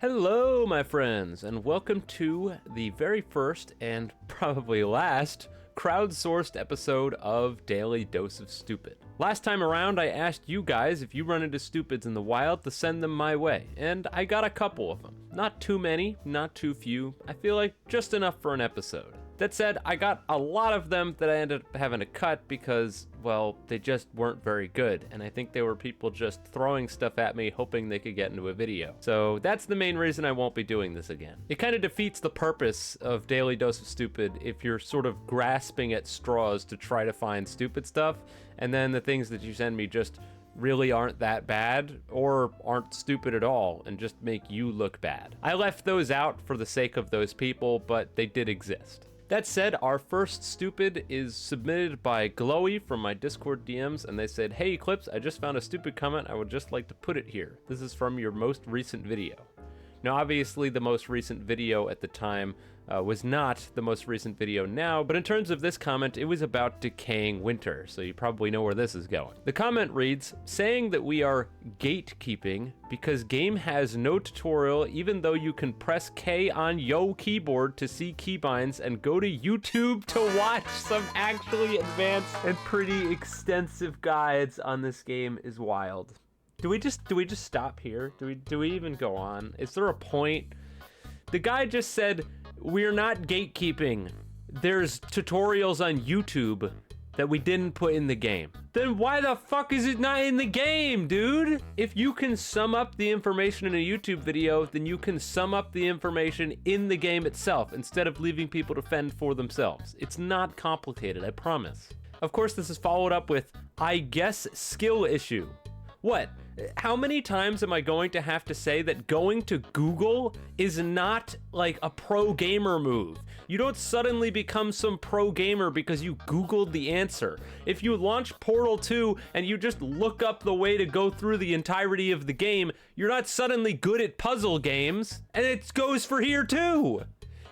Hello, my friends, and welcome to the very first and probably last crowdsourced episode of Daily Dose of Stupid. Last time around, I asked you guys if you run into stupids in the wild to send them my way, and I got a couple of them. Not too many, not too few. I feel like just enough for an episode. That said, I got a lot of them that I ended up having to cut because, well, they just weren't very good, and I think they were people just throwing stuff at me hoping they could get into a video. So that's the main reason I won't be doing this again. It kind of defeats the purpose of Daily Dose of Stupid if you're sort of grasping at straws to try to find stupid stuff, and then the things that you send me just really aren't that bad or aren't stupid at all and just make you look bad. I left those out for the sake of those people, but they did exist. That said, our first stupid is submitted by Glowy from my Discord DMs, and they said, "Hey Eclipse, I just found a stupid comment. I would just like to put it here. This is from your most recent video." Now, obviously, the most recent video at the time was not the most recent video now, but in terms of this comment, it was about Decaying Winter, so you probably know where this is going. The comment reads, saying that we are gatekeeping because game has no tutorial even though you can press K on yo keyboard to see keybinds and go to YouTube to watch some actually advanced and pretty extensive guides on this game is wild. Do we just stop here? Do we even go on? Is there a point? The guy just said, we're not gatekeeping. There's tutorials on YouTube that we didn't put in the game. Then why the fuck is it not in the game, dude? If you can sum up the information in a YouTube video, then you can sum up the information in the game itself instead of leaving people to fend for themselves. It's not complicated, I promise. Of course, this is followed up with, I guess, skill issue. What? How many times am I going to have to say that going to Google is not like a pro gamer move? You don't suddenly become some pro gamer because you Googled the answer. If you launch Portal 2 and you just look up the way to go through the entirety of the game, you're not suddenly good at puzzle games. And it goes for here too.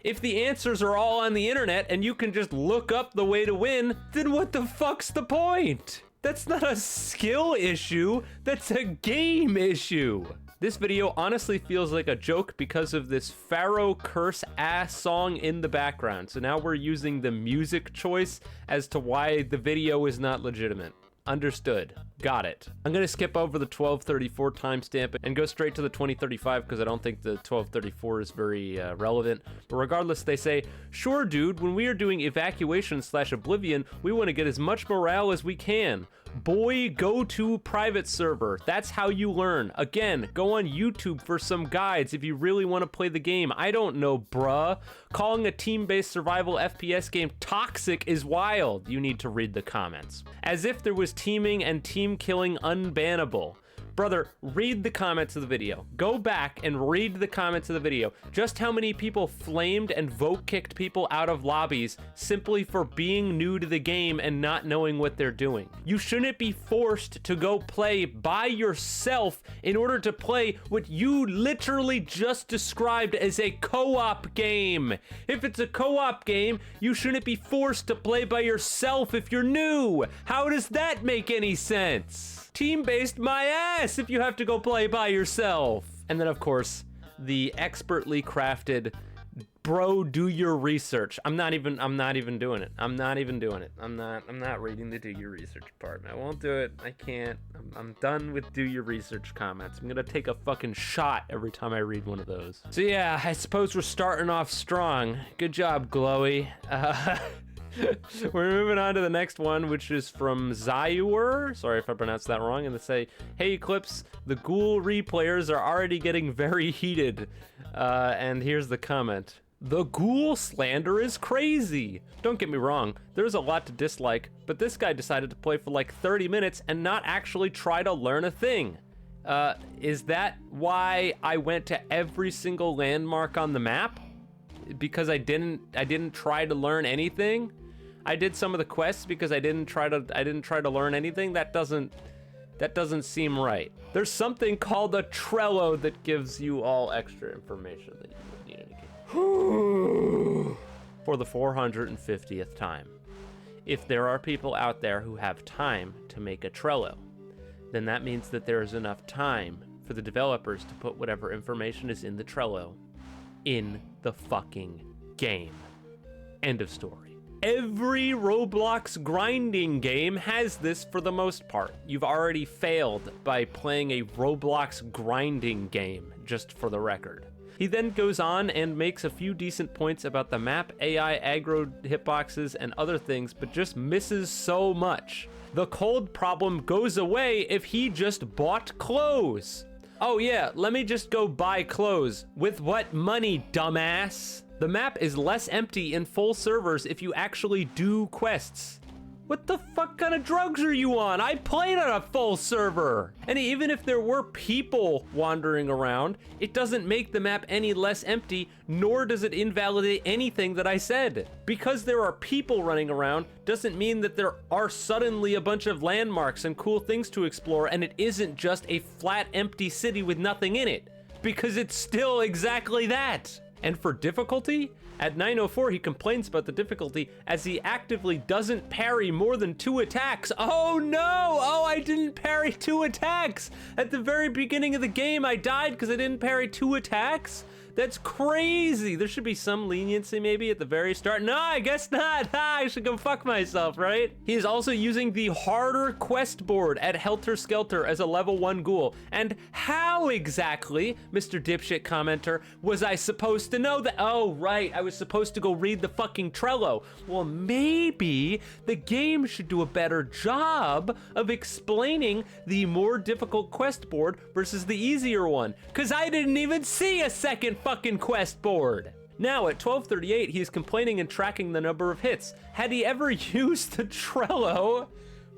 If the answers are all on the internet and you can just look up the way to win, then what the fuck's the point? That's not a skill issue, that's a game issue. This video honestly feels like a joke because of this Pharaoh curse ass song in the background. So now we're using the music choice as to why the video is not legitimate. Understood. Got it. I'm gonna skip over the 1234 timestamp and go straight to the 2035 because I don't think the 1234 is very relevant. But regardless, they say, sure dude, when we are doing evacuation/oblivion, we want to get as much morale as we can. Boy, go to private server. That's how you learn. Again, go on YouTube for some guides if you really want to play the game. I don't know, bruh. Calling a team-based survival FPS game toxic is wild. You need to read the comments. As if there was teaming and team killing unbannable. Brother, read the comments of the video. Go back and read the comments of the video. Just how many people flamed and vote kicked people out of lobbies simply for being new to the game and not knowing what they're doing. You shouldn't be forced to go play by yourself in order to play what you literally just described as a co-op game. If it's a co-op game, you shouldn't be forced to play by yourself if you're new. How does that make any sense? Team-based my ass if you have to go play by yourself. And then of course, the expertly crafted, bro, do your research. I'm not even doing it. I'm not reading the do your research part. I won't do it. I can't. I'm done with do your research comments. I'm gonna take a fucking shot every time I read one of those. So yeah, I suppose we're starting off strong. Good job, Glowy. We're moving on to the next one, which is from Zyur. Sorry if I pronounced that wrong. And they say, hey Eclipse, the Ghoul replayers are already getting very heated. And here's the comment. The Ghoul slander is crazy. Don't get me wrong, there's a lot to dislike, but this guy decided to play for like 30 minutes and not actually try to learn a thing. Is that why I went to every single landmark on the map? Because I didn't try to learn anything? I did some of the quests because I didn't try to learn anything. That doesn't seem right. There's something called a Trello that gives you all extra information that you would need in a game. For the 450th time. If there are people out there who have time to make a Trello, then that means that there is enough time for the developers to put whatever information is in the Trello in the fucking game. End of story. Every Roblox grinding game has this for the most part. You've already failed by playing a Roblox grinding game, just for the record. He then goes on and makes a few decent points about the map, AI, aggro hitboxes, and other things, but just misses so much. The cold problem goes away if he just bought clothes. Oh yeah, let me just go buy clothes. With what money, dumbass? The map is less empty in full servers if you actually do quests. What the fuck kind of drugs are you on? I played on a full server. And even if there were people wandering around, it doesn't make the map any less empty, nor does it invalidate anything that I said. Because there are people running around doesn't mean that there are suddenly a bunch of landmarks and cool things to explore, and it isn't just a flat, empty city with nothing in it. Because it's still exactly that. And for difficulty, at 904 he complains about the difficulty as he actively doesn't parry more than 2 attacks. Oh no! Oh, I didn't parry 2 attacks! At the very beginning of the game I died because I didn't parry 2 attacks? That's crazy! There should be some leniency maybe at the very start. No, I guess not! I should go fuck myself, right? He is also using the harder quest board at Helter Skelter as a level 1 ghoul. And how exactly, Mr. Dipshit commenter, was I supposed to know that? Oh, right, I was supposed to go read the fucking Trello. Well, maybe the game should do a better job of explaining the more difficult quest board versus the easier one. Cause I didn't even see a second fucking quest board. Now at 12:38, he's complaining and tracking the number of hits. Had he ever used the Trello,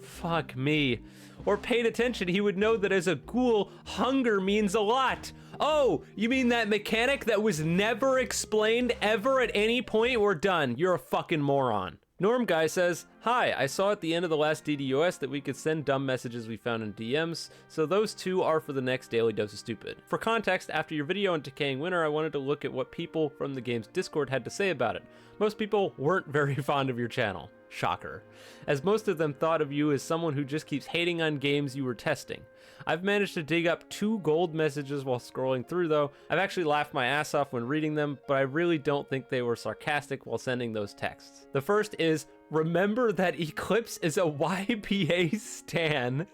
fuck me, or paid attention, he would know that as a ghoul, hunger means a lot. Oh, you mean that mechanic that was never explained ever at any point? We're done. You're a fucking moron. Norm Guy says, hi, I saw at the end of the last DDOS that we could send dumb messages we found in DMs, so those 2 are for the next Daily Dose of Stupid. For context, after your video on Decaying Winter, I wanted to look at what people from the game's Discord had to say about it. Most people weren't very fond of your channel. Shocker. As most of them thought of you as someone who just keeps hating on games you were testing. I've managed to dig up 2 gold messages while scrolling through though. I've actually laughed my ass off when reading them, but I really don't think they were sarcastic while sending those texts. The first is, remember that Eclipse is a YBA stan.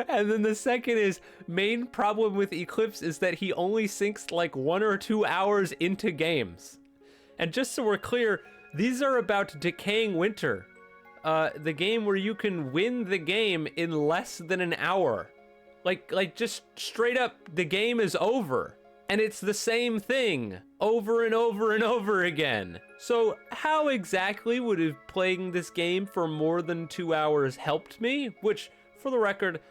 And then the second is, main problem with Eclipse is that he only sinks like 1 or 2 hours into games. And just so we're clear, these are about Decaying Winter, the game where you can win the game in less than an hour. Like just straight up, the game is over. And it's the same thing over and over and over again. So how exactly would have playing this game for more than 2 hours helped me? Which, for the record,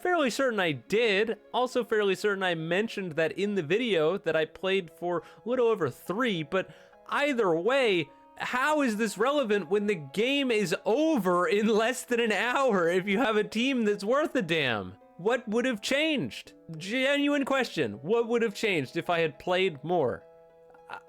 fairly certain I did. Also fairly certain I mentioned that in the video that I played for a little over 3, but either way, how is this relevant when the game is over in less than an hour if you have a team that's worth a damn? What would have changed? Genuine question. What would have changed if I had played more?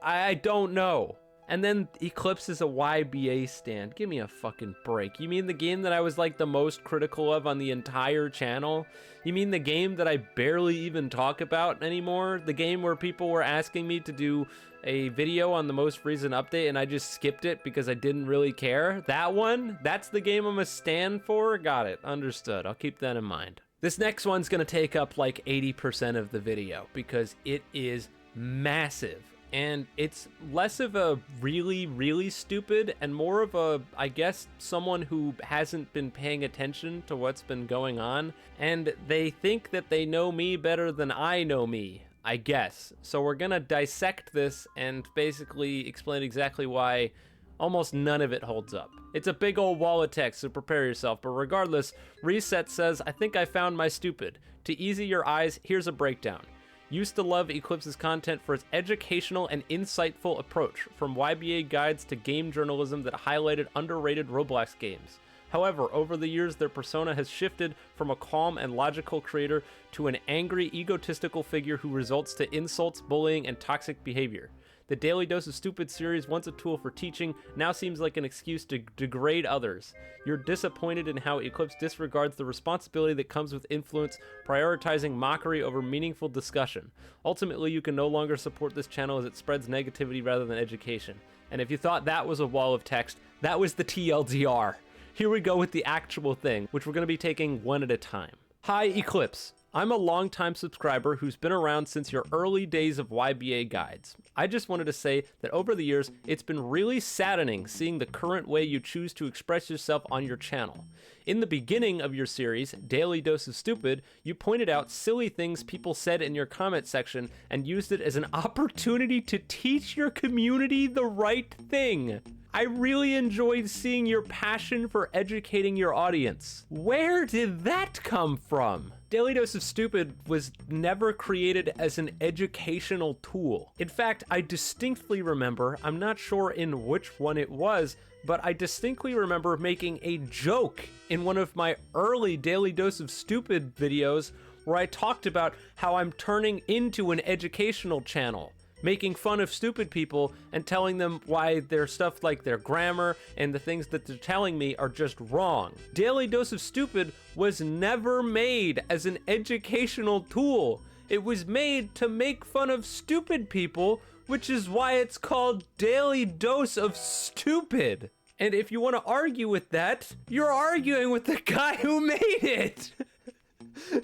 I don't know. And then Eclipse is a YBA stand. Give me a fucking break. You mean the game that I was like the most critical of on the entire channel? You mean the game that I barely even talk about anymore? The game where people were asking me to do a video on the most recent update and I just skipped it because I didn't really care? That one? That's the game I'm a stand for? Got it. Understood. I'll keep that in mind. This next one's gonna take up like 80% of the video because it is massive. And it's less of a really, really stupid and more of a, I guess, someone who hasn't been paying attention to what's been going on. And they think that they know me better than I know me, I guess. So we're gonna dissect this and basically explain exactly why almost none of it holds up. It's a big old wall of text, so prepare yourself. But regardless, Reset says, I think I found my stupid. To ease your eyes, here's a breakdown. Used to love Eclipse's content for its educational and insightful approach, from YBA guides to game journalism that highlighted underrated Roblox games. However, over the years, their persona has shifted from a calm and logical creator to an angry, egotistical figure who results to insults, bullying, and toxic behavior. The Daily Dose of Stupid series, once a tool for teaching, now seems like an excuse to degrade others. You're disappointed in how Eclipse disregards the responsibility that comes with influence, prioritizing mockery over meaningful discussion. Ultimately, you can no longer support this channel as it spreads negativity rather than education. And if you thought that was a wall of text, that was the TLDR. Here we go with the actual thing, which we're going to be taking one at a time. Hi, Eclipse. I'm a longtime subscriber who's been around since your early days of YBA guides. I just wanted to say that over the years, it's been really saddening seeing the current way you choose to express yourself on your channel. In the beginning of your series, Daily Dose of Stupid, you pointed out silly things people said in your comment section and used it as an opportunity to teach your community the right thing. I really enjoyed seeing your passion for educating your audience. Where did that come from? Daily Dose of Stupid was never created as an educational tool. In fact, I distinctly remember, I'm not sure in which one it was, but I distinctly remember making a joke in one of my early Daily Dose of Stupid videos where I talked about how I'm turning into an educational channel, making fun of stupid people and telling them why their stuff like their grammar and the things that they're telling me are just wrong. Daily Dose of Stupid was never made as an educational tool. It was made to make fun of stupid people, which is why it's called Daily Dose of Stupid. And if you want to argue with that, you're arguing with the guy who made it.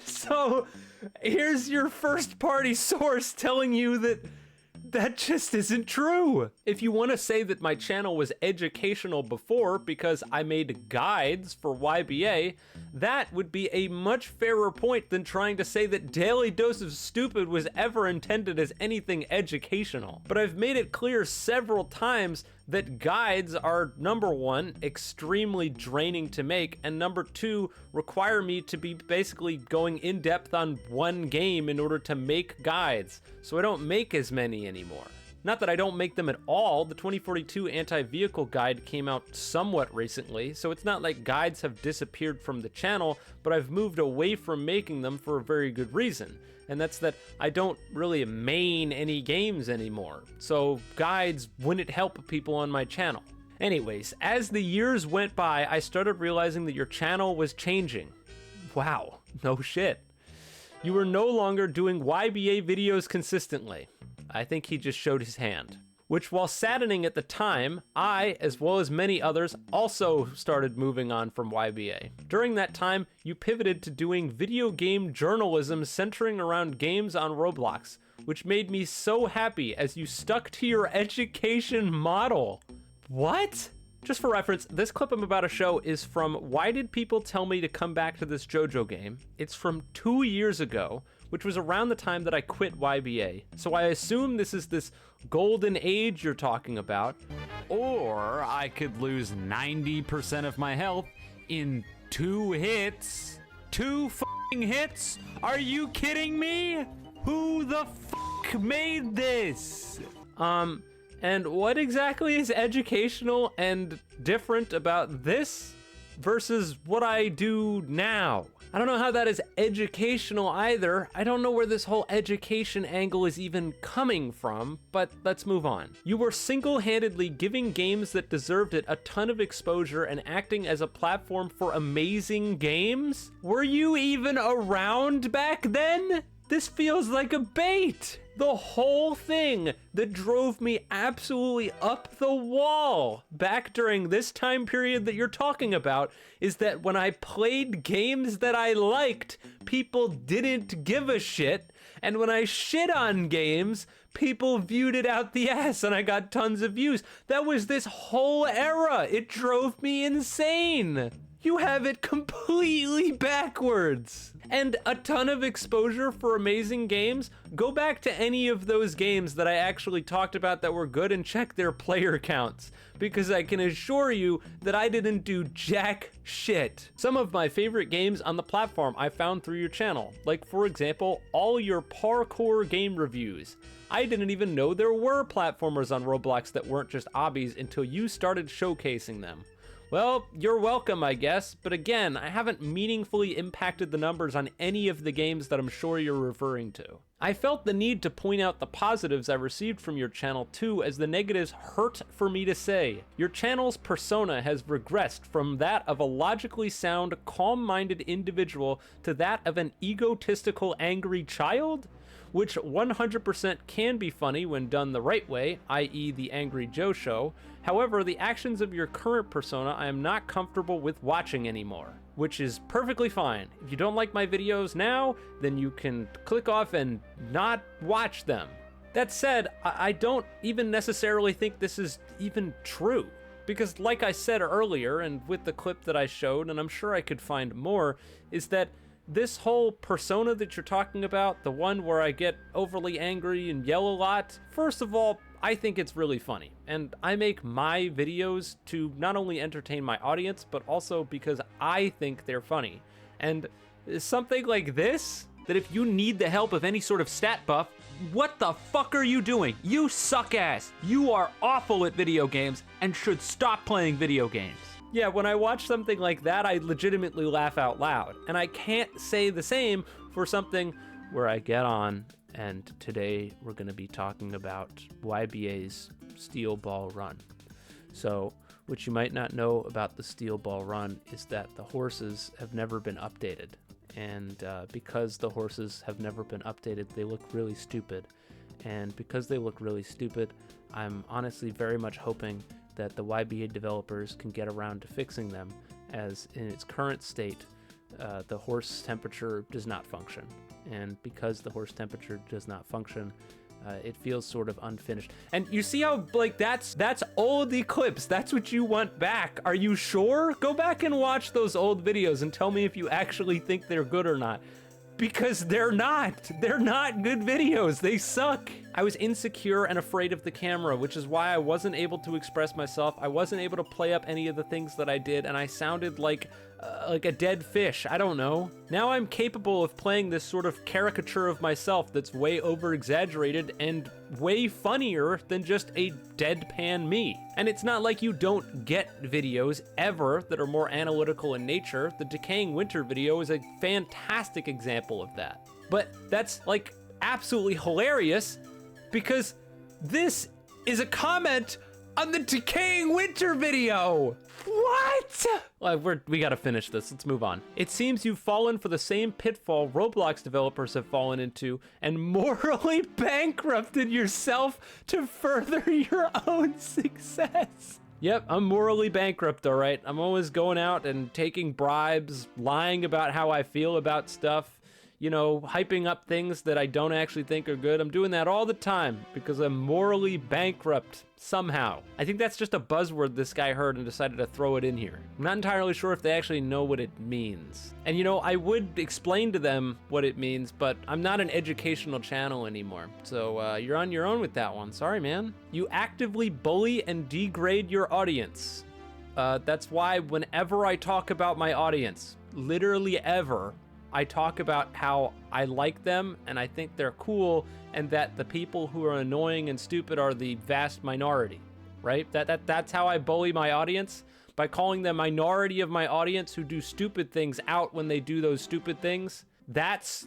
So here's your first party source telling you that just isn't true. If you want to say that my channel was educational before because I made guides for YBA, that would be a much fairer point than trying to say that Daily Dose of Stupid was ever intended as anything educational. But I've made it clear several times that guides are, number one, extremely draining to make, and number two, require me to be basically going in depth on one game in order to make guides, so I don't make as many anymore. Not that I don't make them at all. The 2042 anti-vehicle guide came out somewhat recently, so it's not like guides have disappeared from the channel, but I've moved away from making them for a very good reason. And that's that I don't really main any games anymore, so guides wouldn't help people on my channel. Anyways, as the years went by, I started realizing that your channel was changing. Wow, no shit. You were no longer doing YBA videos consistently. I think he just showed his hand. Which, while saddening at the time, I, as well as many others, also started moving on from YBA. During that time, you pivoted to doing video game journalism centering around games on Roblox, which made me so happy as you stuck to your education model. What? Just for reference, this clip I'm about to show is from Why Did People Tell Me to Come Back to This JoJo Game? It's from 2 years ago, which was around the time that I quit YBA. So I assume this is this golden age you're talking about. Or I could lose 90% of my health in 2 hits. 2 f***ing hits? Are you kidding me? Who the f*** made this? And what exactly is educational and different about this versus what I do now? I don't know how that is educational either. I don't know where this whole education angle is even coming from, but let's move on. You were single-handedly giving games that deserved it a ton of exposure and acting as a platform for amazing games? Were you even around back then? This feels like a bait. The whole thing that drove me absolutely up the wall back during this time period that you're talking about is that when I played games that I liked, people didn't give a shit. And when I shit on games, people viewed it out the ass and I got tons of views. That was this whole era. It drove me insane. You have it completely backwards. And a ton of exposure for amazing games. Go back to any of those games that I actually talked about that were good and check their player counts, because I can assure you that I didn't do jack shit. Some of my favorite games on the platform I found through your channel, like for example, all your parkour game reviews. I didn't even know there were platformers on Roblox that weren't just obbies until you started showcasing them. Well, you're welcome, I guess, but again, I haven't meaningfully impacted the numbers on any of the games that I'm sure you're referring to. I felt the need to point out the positives I received from your channel too, as the negatives hurt for me to say. Your channel's persona has regressed from that of a logically sound, calm-minded individual to that of an egotistical, angry child? Which 100% can be funny when done the right way, i.e. the Angry Joe Show. However, the actions of your current persona I am not comfortable with watching anymore, which is perfectly fine. If you don't like my videos now, then you can click off and not watch them. That said, I don't even necessarily think this is even true. Because like I said earlier, and with the clip that I showed, and I'm sure I could find more, is that this whole persona that you're talking about, the one where I get overly angry and yell a lot, first of all, I think it's really funny. And I make my videos to not only entertain my audience, but also because I think they're funny. And something like this, that if you need the help of any sort of stat buff, what the fuck are you doing? You suck ass. You are awful at video games and should stop playing video games. Yeah, when I watch something like that, I legitimately laugh out loud. And I can't say the same for something where I get on, and today we're going to be talking about YBA's Steel Ball Run. So, what you might not know about the Steel Ball Run is that the horses have never been updated. And because the horses have never been updated, they look really stupid. And because they look really stupid, I'm honestly very much hoping that the YBA developers can get around to fixing them, as in its current state, the horse temperature does not function. And because the horse temperature does not function, it feels sort of unfinished. And you see how, like, that's old Eclipse. That's what you want back. Are you sure? Go back and watch those old videos and tell me if you actually think they're good or not. Because they're not. They're not good videos. They suck. I was insecure and afraid of the camera, which is why I wasn't able to express myself. I wasn't able to play up any of the things that I did, and I sounded like a dead fish. I don't know. Now I'm capable of playing this sort of caricature of myself that's way over-exaggerated and way funnier than just a deadpan me. And it's not like you don't get videos ever that are more analytical in nature. The Decaying Winter video is a fantastic example of that. But that's like absolutely hilarious because this is a comment on the Decaying Winter video. What? Well, we gotta finish this. Let's move on. It seems you've fallen for the same pitfall Roblox developers have fallen into and morally bankrupted yourself to further your own success. Yep, I'm morally bankrupt, all right. I'm always going out and taking bribes, lying about how I feel about stuff, you know, hyping up things that I don't actually think are good. I'm doing that all the time because I'm morally bankrupt somehow. I think that's just a buzzword this guy heard and decided to throw it in here. I'm not entirely sure if they actually know what it means. And you know, I would explain to them what it means, but I'm not an educational channel anymore. So you're on your own with that one. Sorry, man. You actively bully and degrade your audience. That's why whenever I talk about my audience, literally ever, I talk about how I like them and I think they're cool and that the people who are annoying and stupid are the vast minority, right? That's how I bully my audience, by calling the minority of my audience who do stupid things out when they do those stupid things. That's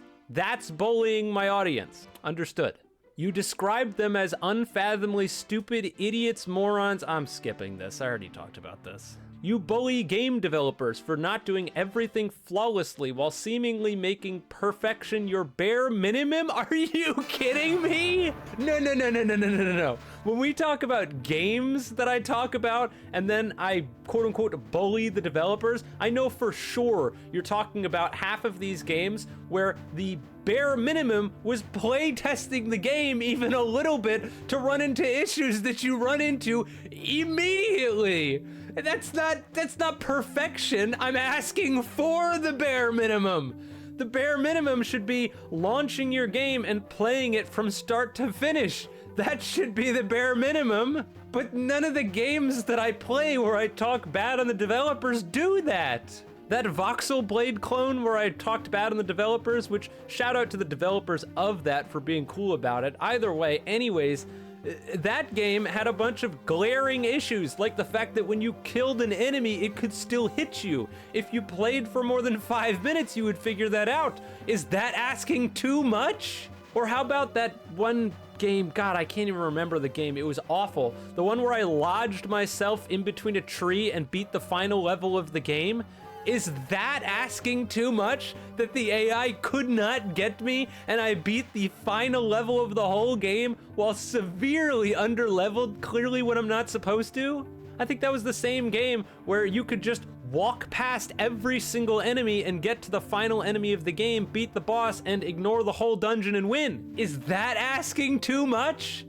bullying my audience. Understood. You described them as unfathomably stupid idiots, morons. I'm skipping this. I already talked about this. You bully game developers for not doing everything flawlessly while seemingly making perfection your bare minimum? Are you kidding me? No. When we talk about games that I talk about and then I quote unquote bully the developers, I know for sure you're talking about half of these games where the bare minimum was play testing the game even a little bit to run into issues that you run into immediately. That's not perfection. I'm asking for the bare minimum. The bare minimum should be launching your game and playing it from start to finish. That should be the bare minimum. But none of the games that I play where I talk bad on the developers do that. That Voxel Blade clone where I talked bad on the developers, which shout out to the developers of that for being cool about it. Either way, anyways, That game had a bunch of glaring issues, like the fact that when you killed an enemy, it could still hit you. If you played for more than 5 minutes, you would figure that out. Is that asking too much? Or how about that one game? God, I can't even remember the game. It was awful. The one where I lodged myself in between a tree and beat the final level of the game? Is that asking too much? That the AI could not get me and I beat the final level of the whole game while severely underleveled, clearly when I'm not supposed to? I think that was the same game where you could just walk past every single enemy and get to the final enemy of the game, beat the boss, and ignore the whole dungeon and win. Is that asking too much?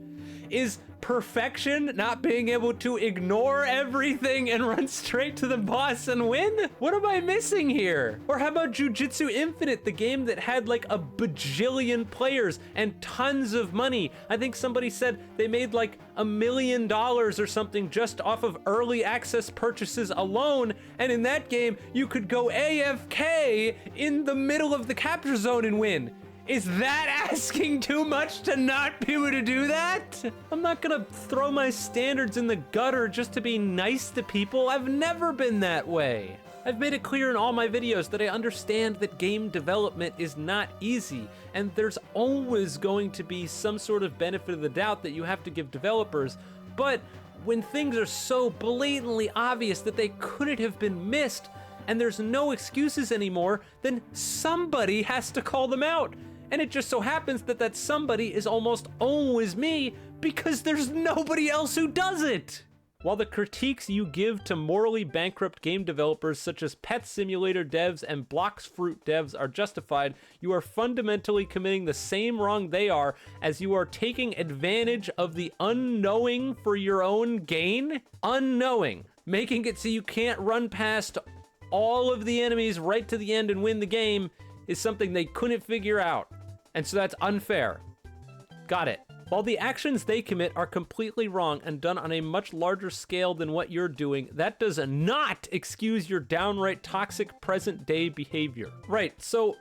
Is perfection not being able to ignore everything and run straight to the boss and win? What am I missing here? Or how about Jujutsu Infinite, the game that had like a bajillion players and tons of money? I think somebody said they made like $1 million or something just off of early access purchases alone, and in that game you could go AFK in the middle of the capture zone and win. Is that asking too much to not be able to do that? I'm not gonna throw my standards in the gutter just to be nice to people. I've never been that way. I've made it clear in all my videos that I understand that game development is not easy, and there's always going to be some sort of benefit of the doubt that you have to give developers, but when things are so blatantly obvious that they couldn't have been missed, and there's no excuses anymore, then somebody has to call them out. And it just so happens that that somebody is almost always me, because there's nobody else who does it. While the critiques you give to morally bankrupt game developers such as Pet Simulator devs and Blox Fruit devs are justified, you are fundamentally committing the same wrong they are, as you are taking advantage of the unknowing for your own gain. Unknowing, making it so you can't run past all of the enemies right to the end and win the game is something they couldn't figure out. And so that's unfair. Got it. While the actions they commit are completely wrong and done on a much larger scale than what you're doing, that does not excuse your downright toxic present-day behavior. Right, so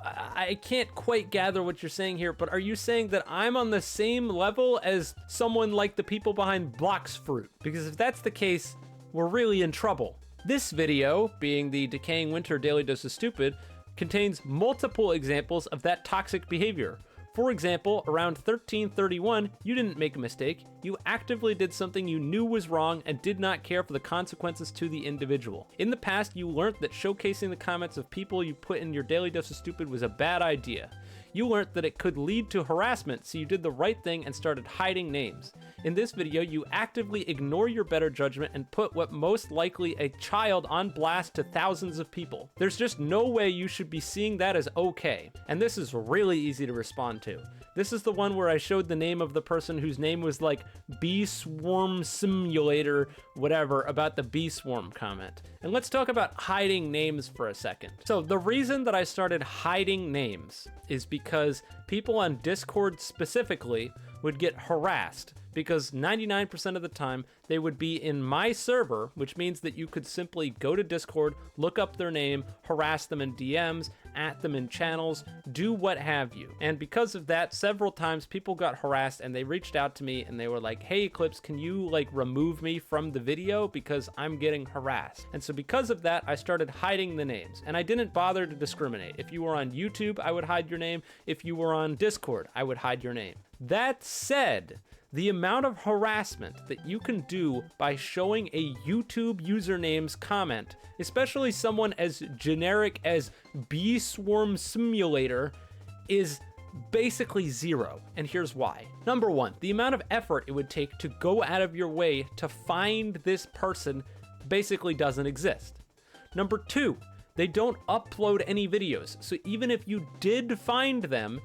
I can't quite gather what you're saying here, but are you saying that I'm on the same level as someone like the people behind Blox Fruit? Because if that's the case, we're really in trouble. This video, being the Decaying Winter Daily Dose of Stupid, contains multiple examples of that toxic behavior. For example, around 1331, you didn't make a mistake. You actively did something you knew was wrong and did not care for the consequences to the individual. In the past, you learned that showcasing the comments of people you put in your Daily Dose of Stupid was a bad idea. You learned that it could lead to harassment, so you did the right thing and started hiding names. In this video, you actively ignore your better judgment and put what most likely a child on blast to thousands of people. There's just no way you should be seeing that as okay, and this is really easy to respond to. This is the one where I showed the name of the person whose name was like Bee Swarm Simulator, whatever, about the bee swarm comment. And let's talk about hiding names for a second. So the reason that I started hiding names is because people on Discord specifically would get harassed, because 99% of the time they would be in my server, which means that you could simply go to Discord, look up their name, harass them in DMs, at them in channels, do what have you. And because of that, several times people got harassed and they reached out to me and they were like, hey Eclipse, can you like remove me from the video because I'm getting harassed? And so because of that, I started hiding the names, and I didn't bother to discriminate. If you were on YouTube, I would hide your name. If you were on Discord, I would hide your name. That said, the amount of harassment that you can do by showing a YouTube username's comment, especially someone as generic as Bee Swarm Simulator, is basically zero, and here's why. Number one, the amount of effort it would take to go out of your way to find this person basically doesn't exist. Number two, they don't upload any videos, so even if you did find them,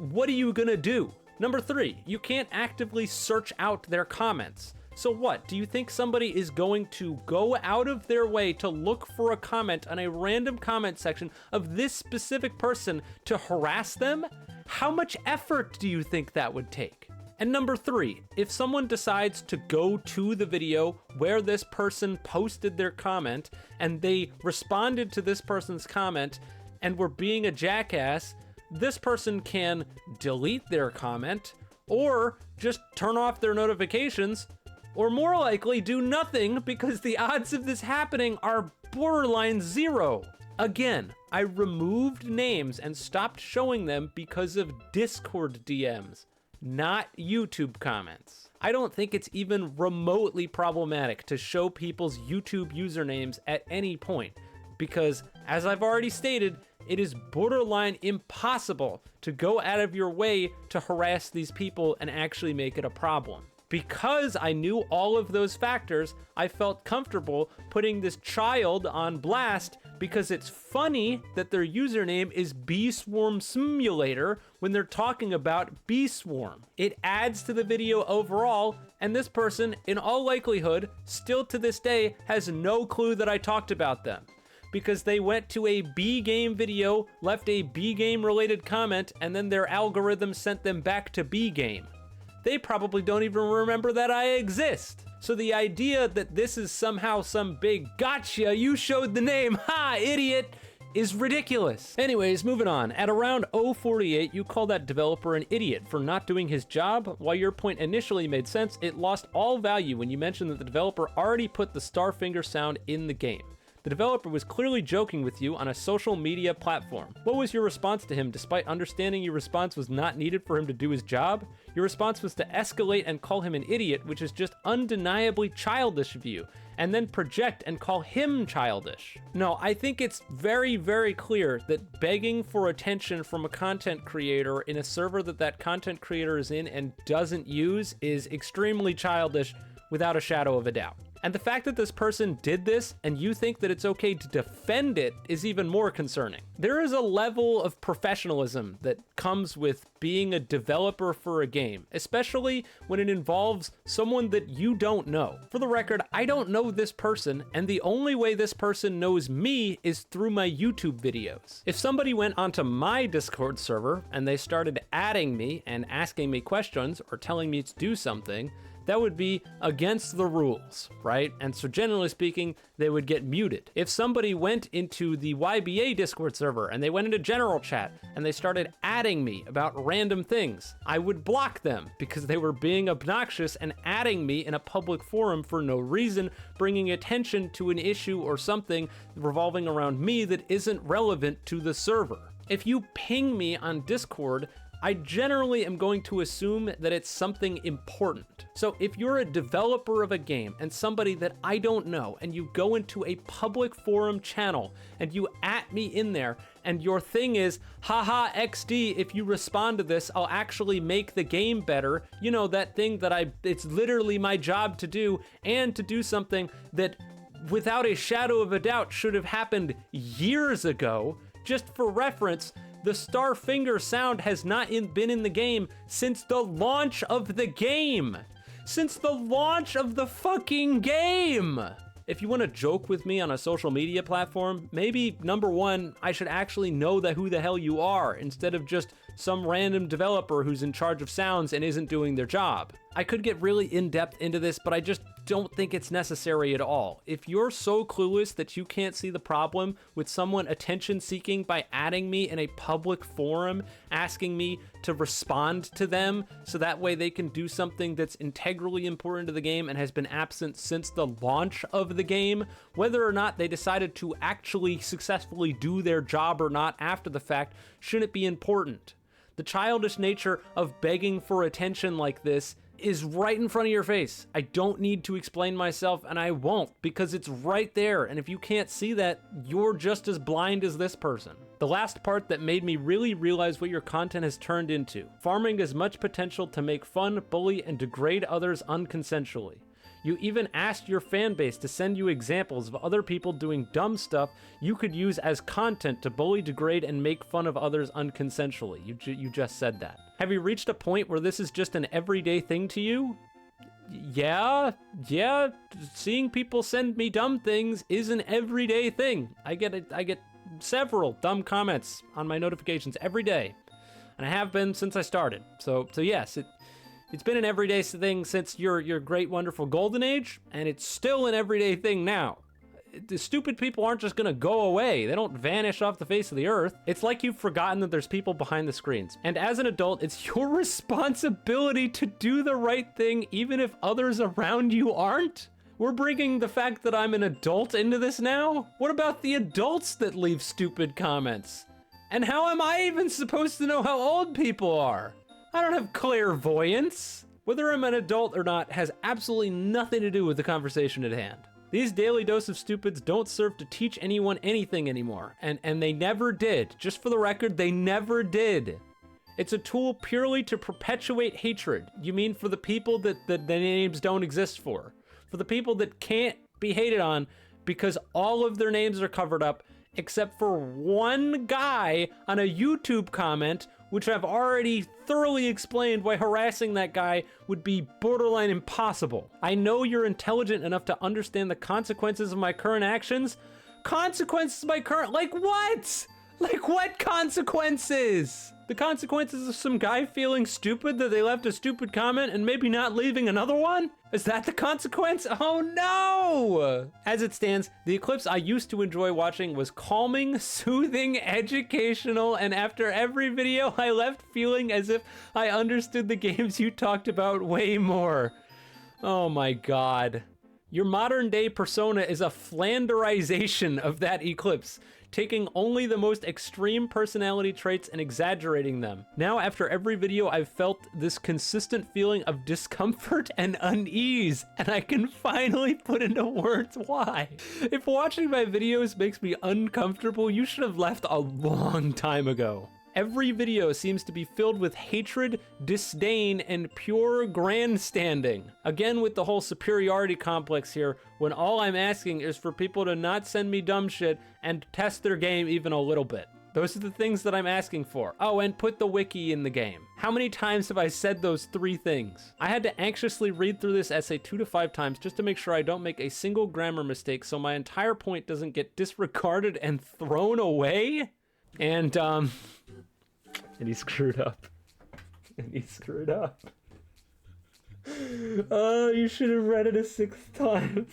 what are you gonna do? Number three, you can't actively search out their comments. So what, do you think somebody is going to go out of their way to look for a comment on a random comment section of this specific person to harass them? How much effort do you think that would take? And number three, if someone decides to go to the video where this person posted their comment and they responded to this person's comment and were being a jackass, this person can delete their comment, or just turn off their notifications, or more likely do nothing, because the odds of this happening are borderline 0. Again, I removed names and stopped showing them because of Discord DMs, not YouTube comments. I don't think it's even remotely problematic to show people's YouTube usernames at any point, because as I've already stated, it is borderline impossible to go out of your way to harass these people and actually make it a problem. Because I knew all of those factors, I felt comfortable putting this child on blast, because it's funny that their username is Bee Swarm Simulator when they're talking about Bee Swarm. It adds to the video overall, and this person, in all likelihood, still to this day, has no clue that I talked about them, because they went to a bee game video, left a bee game related comment, and then their algorithm sent them back to bee game. They probably don't even remember that I exist. So the idea that this is somehow some big gotcha, you showed the name, ha, idiot, is ridiculous. Anyways, moving on. At around 048, you call that developer an idiot for not doing his job. While your point initially made sense, it lost all value when you mentioned that the developer already put the Starfinger sound in the game. The developer was clearly joking with you on a social media platform. What was your response to him, despite understanding your response was not needed for him to do his job? Your response was to escalate and call him an idiot, which is just undeniably childish of you, and then project and call him childish. No, I think it's very, very clear that begging for attention from a content creator in a server that that content creator is in and doesn't use is extremely childish, without a shadow of a doubt. And the fact that this person did this and you think that it's okay to defend it is even more concerning. There is a level of professionalism that comes with being a developer for a game, especially when it involves someone that you don't know. For the record, I don't know this person, and the only way this person knows me is through my YouTube videos. If somebody went onto my Discord server and they started adding me and asking me questions or telling me to do something, that would be against the rules, right? And so generally speaking, they would get muted. If somebody went into the YBA Discord server and they went into general chat and they started adding me about random things, I would block them because they were being obnoxious and adding me in a public forum for no reason, bringing attention to an issue or something revolving around me that isn't relevant to the server. If you ping me on Discord, I generally am going to assume that it's something important. So if you're a developer of a game and somebody that I don't know, and you go into a public forum channel and you at me in there, and your thing is, haha XD, if you respond to this, I'll actually make the game better. You know, that thing that it's literally my job to do, and to do something that without a shadow of a doubt should have happened years ago. Just for reference, the Starfinger sound has not been in the game since the launch of the game. Since the launch of the fucking game. If you want to joke with me on a social media platform, maybe number one, I should actually know who the hell you are, instead of just some random developer who's in charge of sounds and isn't doing their job. I could get really in-depth into this, but I just don't think it's necessary at all. If you're so clueless that you can't see the problem with someone attention seeking by adding me in a public forum, asking me to respond to them so that way they can do something that's integrally important to the game and has been absent since the launch of the game, whether or not they decided to actually successfully do their job or not after the fact shouldn't be important. The childish nature of begging for attention like this is right in front of your face. I don't need to explain myself, and I won't, because it's right there, and if you can't see that, you're just as blind as this person. The last part that made me really realize what your content has turned into. Farming as much potential to make fun, bully, and degrade others unconsensually. You even asked your fan base to send you examples of other people doing dumb stuff you could use as content to bully, degrade, and make fun of others unconsensually. You just said that. Have you reached a point where this is just an everyday thing to you? Yeah, seeing people send me dumb things is an everyday thing. I get several dumb comments on my notifications every day, and I have been since I started. So yes, it's been an everyday thing since your great, wonderful golden age, and it's still an everyday thing now. The stupid people aren't just gonna go away. They don't vanish off the face of the earth. It's like you've forgotten that there's people behind the screens. And as an adult, it's your responsibility to do the right thing even if others around you aren't. We're bringing the fact that I'm an adult into this now? What about the adults that leave stupid comments? And how am I even supposed to know how old people are? I don't have clairvoyance. Whether I'm an adult or not has absolutely nothing to do with the conversation at hand. These Daily Dose of Stupids don't serve to teach anyone anything anymore, and they never did. Just for the record, they never did. It's a tool purely to perpetuate hatred. You mean for the people that the names don't exist for? For the people that can't be hated on because all of their names are covered up, except for one guy on a YouTube comment, which I've already thoroughly explained why harassing that guy would be borderline impossible. I know you're intelligent enough to understand the consequences of my current actions. Consequences of my current, like what? Like what consequences? The consequences of some guy feeling stupid that they left a stupid comment and maybe not leaving another one? Is that the consequence? Oh no! As it stands, the Eclipse I used to enjoy watching was calming, soothing, educational, and after every video I left feeling as if I understood the games you talked about way more. Oh my god. Your modern day persona is a Flanderization of that Eclipse, taking only the most extreme personality traits and exaggerating them. Now, after every video, I've felt this consistent feeling of discomfort and unease, and I can finally put into words why. If watching my videos makes me uncomfortable, you should have left a long time ago. Every video seems to be filled with hatred, disdain, and pure grandstanding. Again, with the whole superiority complex here, when all I'm asking is for people to not send me dumb shit and test their game even a little bit. Those are the things that I'm asking for. Oh, and put the wiki in the game. How many times have I said those 3 things? I had to anxiously read through this essay 2 to 5 times just to make sure I don't make a single grammar mistake so my entire point doesn't get disregarded and thrown away. And he screwed up. And he screwed up. Oh, you should have read it a 6th time.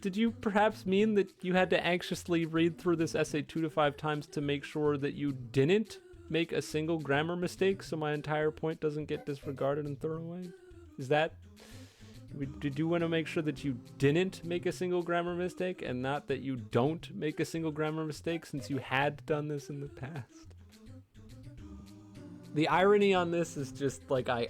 Did you perhaps mean that you had to anxiously read through this essay 2 to 5 times to make sure that you didn't make a single grammar mistake so my entire point doesn't get disregarded and thrown away? Is that... Did you want to make sure that you didn't make a single grammar mistake and not that you don't make a single grammar mistake since you had done this in the past? The irony on this is just like, I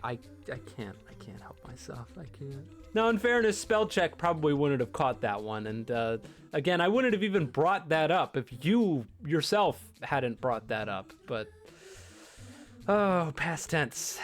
can't help myself. I can't. Now, in fairness, spell check probably wouldn't have caught that one. And again, I wouldn't have even brought that up if you yourself hadn't brought that up. But, oh, past tense.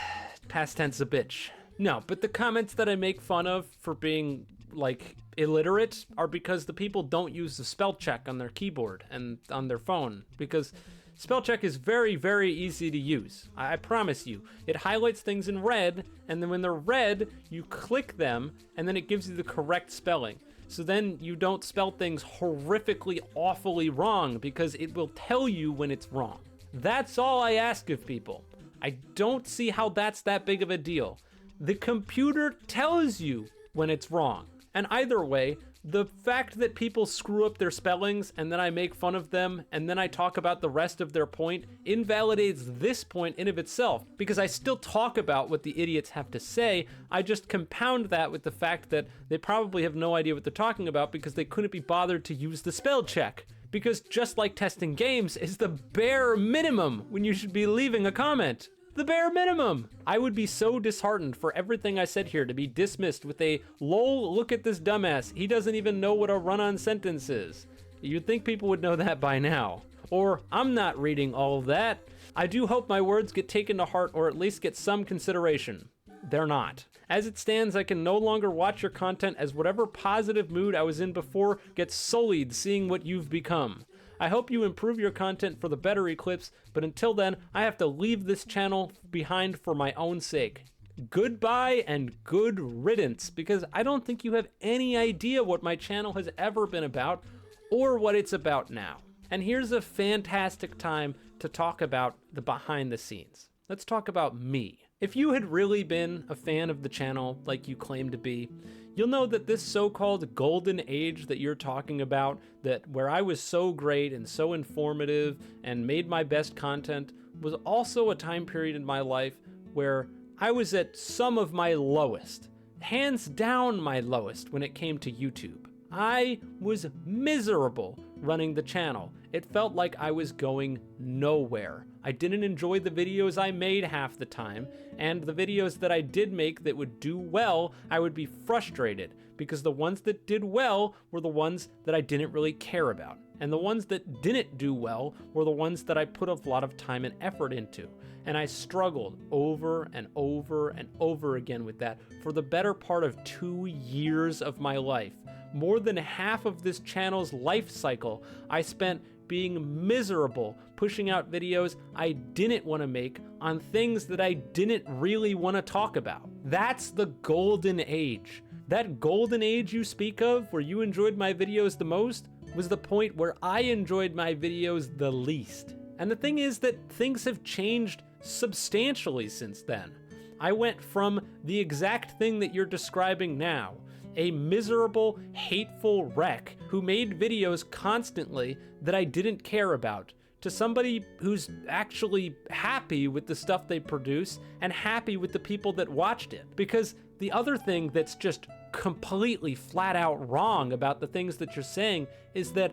Past tense a bitch. No, but the comments that I make fun of for being, like, illiterate are because the people don't use the spell check on their keyboard and on their phone. Because spell check is very, very easy to use. I promise you. It highlights things in red, and then when they're red, you click them, and then it gives you the correct spelling. So then you don't spell things horrifically, awfully wrong, because it will tell you when it's wrong. That's all I ask of people. I don't see how that's that big of a deal. The computer tells you when it's wrong. And either way, the fact that people screw up their spellings and then I make fun of them and then I talk about the rest of their point invalidates this point in of itself, because I still talk about what the idiots have to say. I just compound that with the fact that they probably have no idea what they're talking about because they couldn't be bothered to use the spell check. Because just like testing games is the bare minimum when you should be leaving a comment. The bare minimum. I would be so disheartened for everything I said here to be dismissed with a lol, look at this dumbass. He doesn't even know what a run-on sentence is. You'd think people would know that by now. Or I'm not reading all of that. I do hope my words get taken to heart or at least get some consideration. They're not. As it stands, I can no longer watch your content as whatever positive mood I was in before gets sullied seeing what you've become. I hope you improve your content for the better, Eclipse, but until then, I have to leave this channel behind for my own sake. Goodbye and good riddance, because I don't think you have any idea what my channel has ever been about or what it's about now. And here's a fantastic time to talk about the behind the scenes. Let's talk about me. If you had really been a fan of the channel like you claim to be, you'll know that this so-called golden age that you're talking about, that where I was so great and so informative and made my best content, was also a time period in my life where I was at some of my lowest, hands down my lowest when it came to YouTube. I was miserable running the channel. It felt like I was going nowhere. I didn't enjoy the videos I made half the time, and the videos that I did make that would do well, I would be frustrated because the ones that did well were the ones that I didn't really care about. And the ones that didn't do well were the ones that I put a lot of time and effort into. And I struggled over and over and over again with that for the better part of 2 years of my life. More than half of this channel's life cycle, I spent being miserable, pushing out videos I didn't want to make on things that I didn't really want to talk about. That's the golden age. That golden age you speak of, where you enjoyed my videos the most, was the point where I enjoyed my videos the least. And the thing is that things have changed substantially since then. I went from the exact thing that you're describing now, a miserable, hateful wreck who made videos constantly that I didn't care about, to somebody who's actually happy with the stuff they produce and happy with the people that watched it. Because the other thing that's just completely flat out wrong about the things that you're saying is that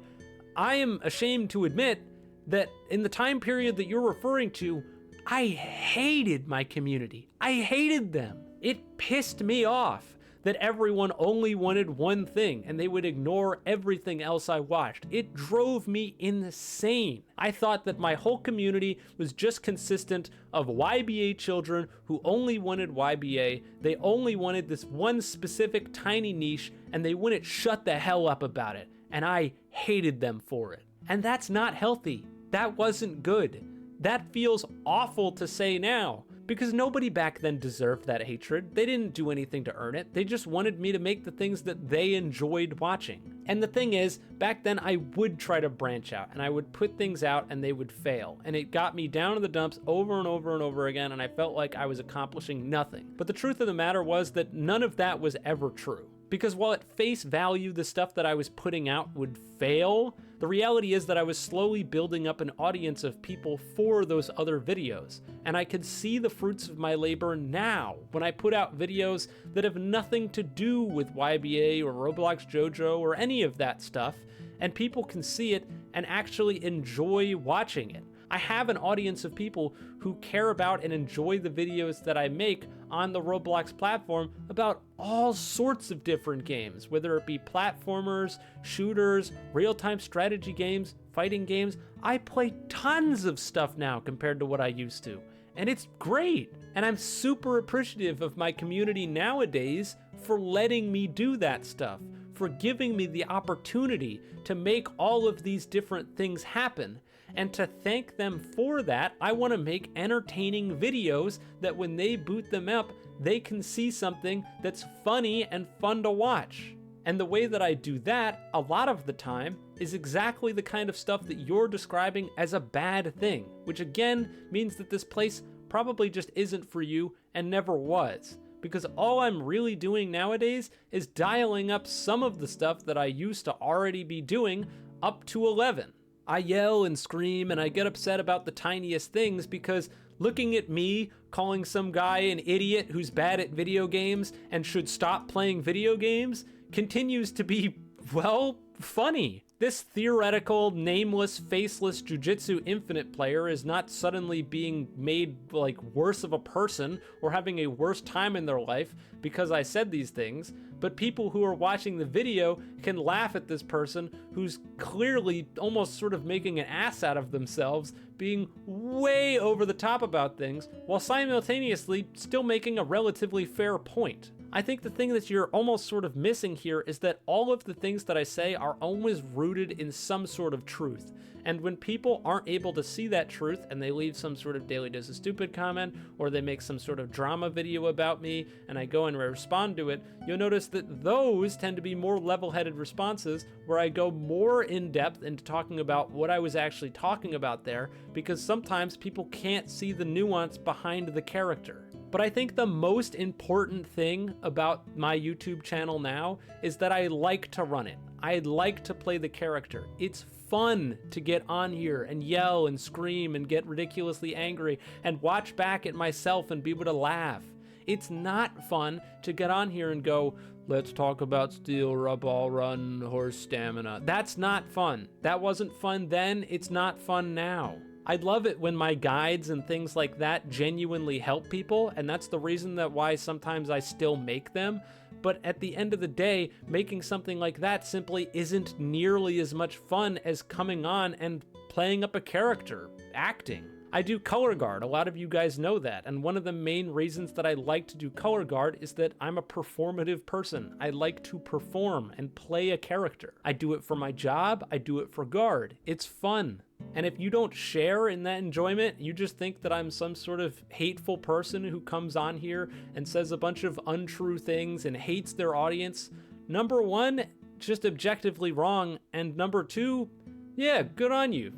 I am ashamed to admit that in the time period that you're referring to, I hated my community. I hated them. It pissed me off that everyone only wanted one thing and they would ignore everything else I watched. It drove me insane. I thought that my whole community was just consistent of YBA children who only wanted YBA. They only wanted this one specific tiny niche and they wouldn't shut the hell up about it. And I hated them for it. And that's not healthy. That wasn't good. That feels awful to say now, because nobody back then deserved that hatred. They didn't do anything to earn it. They just wanted me to make the things that they enjoyed watching. And the thing is, back then I would try to branch out and I would put things out and they would fail. And it got me down in the dumps over and over and over again, and I felt like I was accomplishing nothing. But the truth of the matter was that none of that was ever true. Because while at face value the stuff that I was putting out would fail, the reality is that I was slowly building up an audience of people for those other videos. And I could see the fruits of my labor now when I put out videos that have nothing to do with YBA or Roblox JoJo or any of that stuff, and people can see it and actually enjoy watching it. I have an audience of people who care about and enjoy the videos that I make on the Roblox platform about all sorts of different games, whether it be platformers, shooters, real-time strategy games, fighting games. I play tons of stuff now compared to what I used to, and it's great. And I'm super appreciative of my community nowadays for letting me do that stuff, for giving me the opportunity to make all of these different things happen. And to thank them for that, I want to make entertaining videos that when they boot them up, they can see something that's funny and fun to watch. And the way that I do that, a lot of the time, is exactly the kind of stuff that you're describing as a bad thing, which again means that this place probably just isn't for you and never was. Because all I'm really doing nowadays is dialing up some of the stuff that I used to already be doing up to 11. I yell and scream and I get upset about the tiniest things because looking at me calling some guy an idiot who's bad at video games and should stop playing video games continues to be, well, funny. This theoretical, nameless, faceless Jujutsu Infinite player is not suddenly being made like worse of a person or having a worse time in their life because I said these things, but people who are watching the video can laugh at this person who's clearly almost sort of making an ass out of themselves, being way over the top about things, while simultaneously still making a relatively fair point. I think the thing that you're almost sort of missing here is that all of the things that I say are always rooted in some sort of truth. And when people aren't able to see that truth and they leave some sort of Daily Dose of Stupid comment, or they make some sort of drama video about me and I go and respond to it, you'll notice that those tend to be more level-headed responses where I go more in depth into talking about what I was actually talking about there, because sometimes people can't see the nuance behind the character. But I think the most important thing about my YouTube channel now is that I like to run it. I like to play the character. It's fun to get on here and yell and scream and get ridiculously angry and watch back at myself and be able to laugh. It's not fun to get on here and go, let's talk about steel, ball run, horse stamina. That's not fun. That wasn't fun then. It's not fun now. I'd love it when my guides and things like that genuinely help people, and that's the reason that why sometimes I still make them. But at the end of the day, making something like that simply isn't nearly as much fun as coming on and playing up a character, acting. I do color guard, a lot of you guys know that, and one of the main reasons that I like to do color guard is that I'm a performative person. I like to perform and play a character. I do it for my job, I do it for guard. It's fun. And if you don't share in that enjoyment, you just think that I'm some sort of hateful person who comes on here and says a bunch of untrue things and hates their audience, number one, just objectively wrong, and number two, yeah, good on you.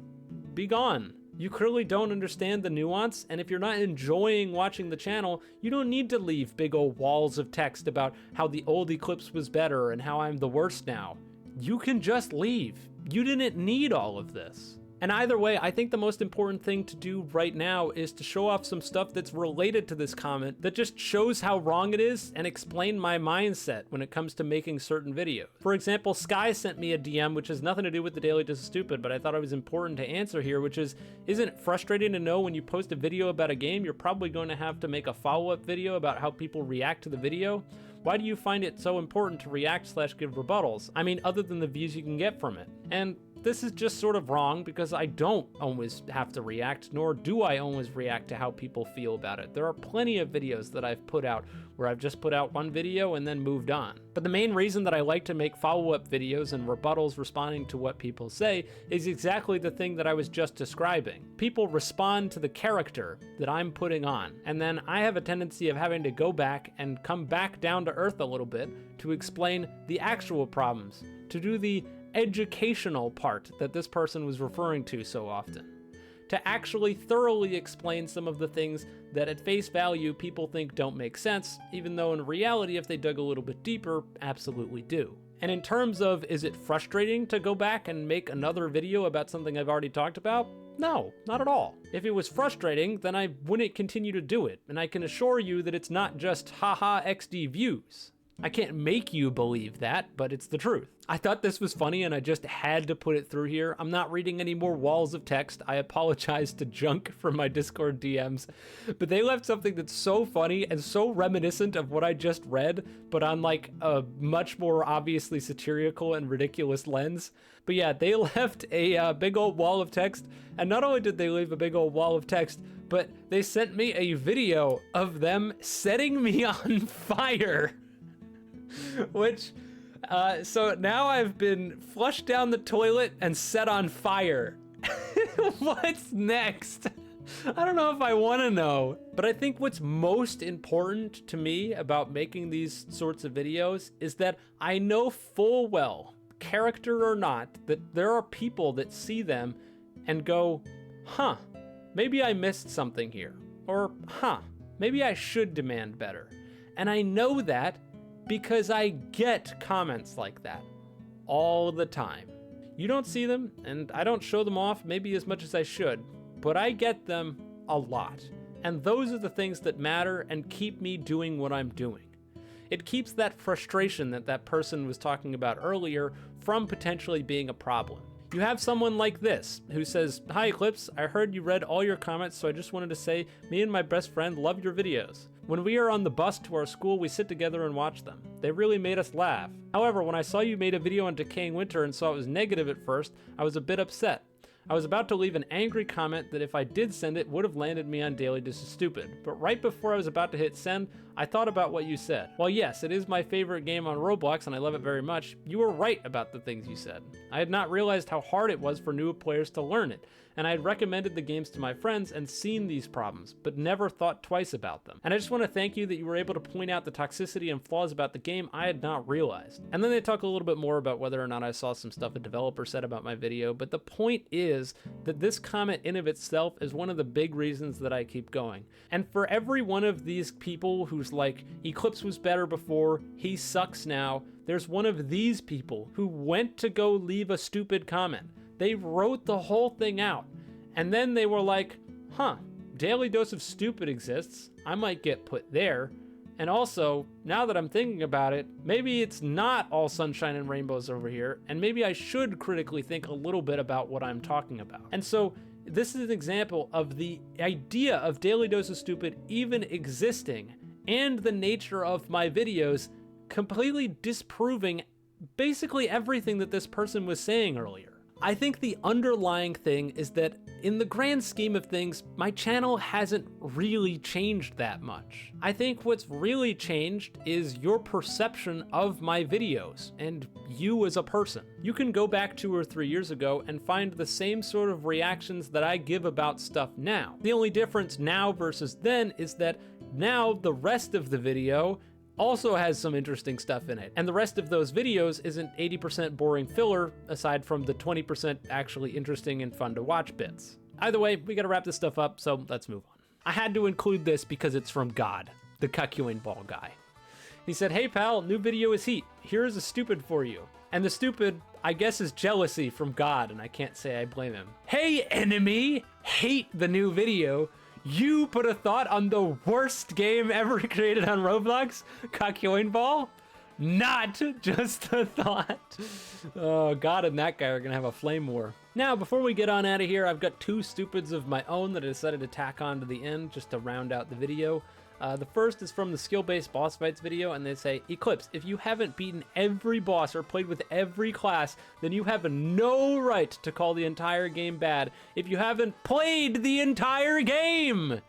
Be gone. You clearly don't understand the nuance, and if you're not enjoying watching the channel, you don't need to leave big old walls of text about how the old Eclipse was better and how I'm the worst now. You can just leave. You didn't need all of this. And either way, I think the most important thing to do right now is to show off some stuff that's related to this comment that just shows how wrong it is and explain my mindset when it comes to making certain videos. For example, Sky sent me a DM, which has nothing to do with the Daily Dose of Stupid, but I thought it was important to answer here, which is, isn't it frustrating to know when you post a video about a game, you're probably going to have to make a follow-up video about how people react to the video? Why do you find it so important to react/give rebuttals? I mean, other than the views you can get from it. And this is just sort of wrong because I don't always have to react, nor do I always react to how people feel about it. There are plenty of videos that I've put out where I've just put out one video and then moved on. But the main reason that I like to make follow-up videos and rebuttals responding to what people say is exactly the thing that I was just describing. People respond to the character that I'm putting on, and then I have a tendency of having to go back and come back down to earth a little bit to explain the actual problems, to do the educational part that this person was referring to so often, to actually thoroughly explain some of the things that at face value people think don't make sense, even though in reality, if they dug a little bit deeper, absolutely do. And in terms of, is it frustrating to go back and make another video about something I've already talked about? No, not at all. If it was frustrating, then I wouldn't continue to do it, and I can assure you that it's not just haha XD views. I can't make you believe that, but it's the truth. I thought this was funny and I just had to put it through here. I'm not reading any more walls of text. I apologize to Junk from my Discord DMs, but they left something that's so funny and so reminiscent of what I just read, but on like a much more obviously satirical and ridiculous lens. But yeah, they left a big old wall of text, and not only did they leave a big old wall of text, but they sent me a video of them setting me on fire. Which, so now I've been flushed down the toilet and set on fire. What's next? I don't know if I want to know, but I think what's most important to me about making these sorts of videos is that I know full well, character or not, that there are people that see them and go, huh, maybe I missed something here, or huh, maybe I should demand better. And I know that because I get comments like that all the time. You don't see them, and I don't show them off maybe as much as I should, but I get them a lot. And those are the things that matter and keep me doing what I'm doing. It keeps that frustration that that person was talking about earlier from potentially being a problem. You have someone like this who says, "Hi Eclipse, I heard you read all your comments, so I just wanted to say me and my best friend love your videos. When we are on the bus to our school, we sit together and watch them. They really made us laugh. However, when I saw you made a video on Decaying Winter and saw it was negative at first, I was a bit upset. I was about to leave an angry comment that if I did send it would have landed me on Daily Dose of Stupid, but right before I was about to hit send, I thought about what you said. While yes, it is my favorite game on Roblox and I love it very much, you were right about the things you said. I had not realized how hard it was for new players to learn it, and I had recommended the games to my friends and seen these problems, but never thought twice about them. And I just want to thank you that you were able to point out the toxicity and flaws about the game I had not realized. And then they talk a little bit more about whether or not I saw some stuff a developer said about my video, but the point is that this comment in of itself is one of the big reasons that I keep going. And for every one of these people who's like, Eclipse was better before, he sucks now, there's one of these people who went to go leave a stupid comment. They wrote the whole thing out, and then they were like, huh, Daily Dose of Stupid exists, I might get put there, and also, now that I'm thinking about it, maybe it's not all sunshine and rainbows over here, and maybe I should critically think a little bit about what I'm talking about. And so, this is an example of the idea of Daily Dose of Stupid even existing, and the nature of my videos completely disproving basically everything that this person was saying earlier. I think the underlying thing is that in the grand scheme of things, my channel hasn't really changed that much. I think what's really changed is your perception of my videos and you as a person. You can go back 2 or 3 years ago and find the same sort of reactions that I give about stuff now. The only difference now versus then is that now the rest of the video also has some interesting stuff in it. And the rest of those videos isn't 80% boring filler, aside from the 20% actually interesting and fun to watch bits. Either way, we gotta wrap this stuff up, so let's move on. I had to include this because it's from God, the Cuckuing Ball guy. He said, hey pal, new video is heat. Here's a stupid for you. And the stupid, I guess, is jealousy from God, and I can't say I blame him. Hey enemy, hate the new video. You put a thought on the worst game ever created on Roblox, Cuckuing Ball? Not just a thought. Oh, God and that guy are gonna have a flame war. Now, before we get on out of here, I've got 2 stupids of my own that I decided to tack on to the end just to round out the video. The first is from the skill-based boss fights video, and they say, Eclipse, if you haven't beaten every boss or played with every class, then you have no right to call the entire game bad if you haven't played the entire game!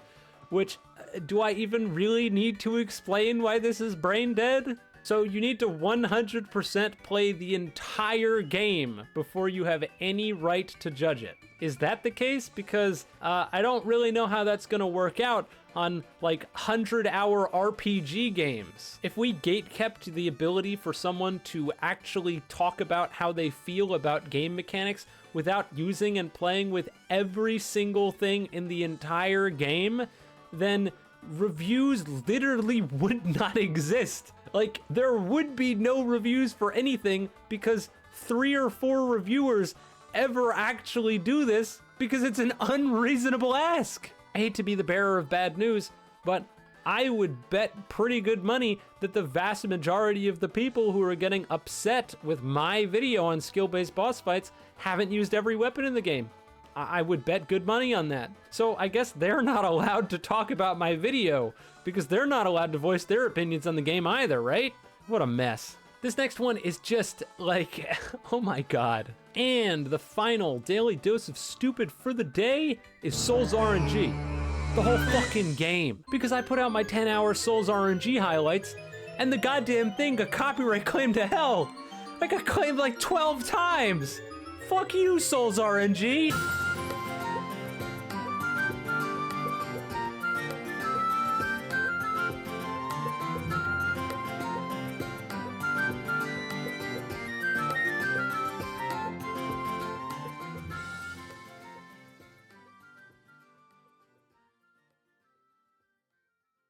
Which, do I even really need to explain why this is brain dead? So you need to 100% play the entire game before you have any right to judge it. Is that the case? Because I don't really know how that's gonna work out on like 100-hour RPG games. If we gatekept the ability for someone to actually talk about how they feel about game mechanics without using and playing with every single thing in the entire game, then reviews literally would not exist. Like, there would be no reviews for anything because 3 or 4 reviewers ever actually do this because it's an unreasonable ask. I hate to be the bearer of bad news, but I would bet pretty good money that the vast majority of the people who are getting upset with my video on skill-based boss fights haven't used every weapon in the game. I would bet good money on that. So I guess they're not allowed to talk about my video because they're not allowed to voice their opinions on the game either, right? What a mess. This next one is just like, oh my God. And the final daily dose of stupid for the day is Souls RNG. The whole fucking game. Because I put out my 10-hour Souls RNG highlights and the goddamn thing got copyright claimed to hell. I got claimed like 12 times. Fuck you, Souls RNG.